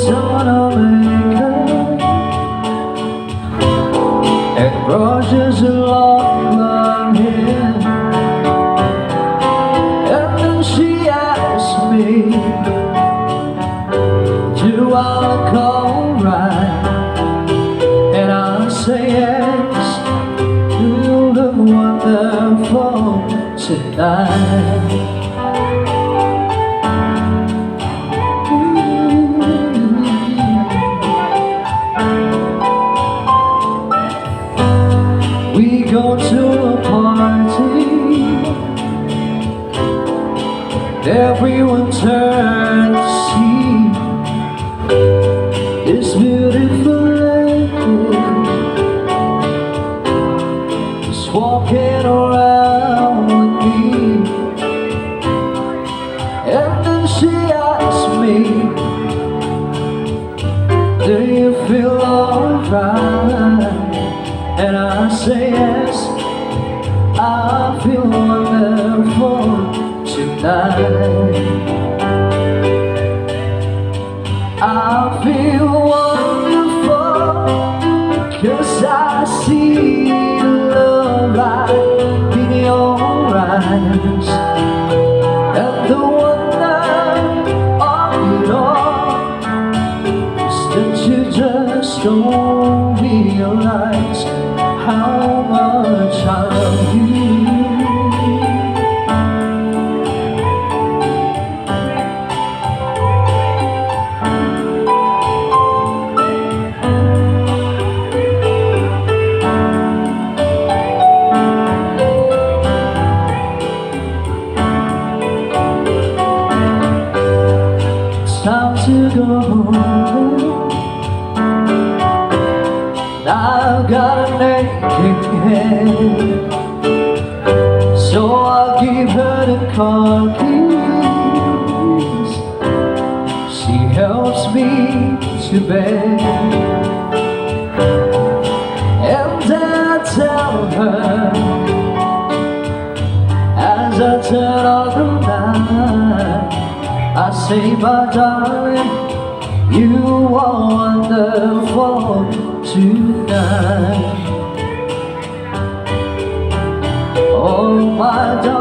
on her makeup and brushes her long hair, and then she asks me, do I look alright? And I say yes, you look wonderful tonight. We go to a party, everyone turns to see this beautiful lady just walking around with me. And then she asks me, do you feel alright? And I say yes, I feel wonderful tonight. I feel wonderful 'cause I see the love light in your eyes, and the wonder of it all is that you just don't realize how much I love you. It's time to go home. I've got an aching head, so I'll give her the car keys. She helps me to bed, and then I tell her as I turn off the light, I say, my darling, you are wonderful tonight. Oh, my darling.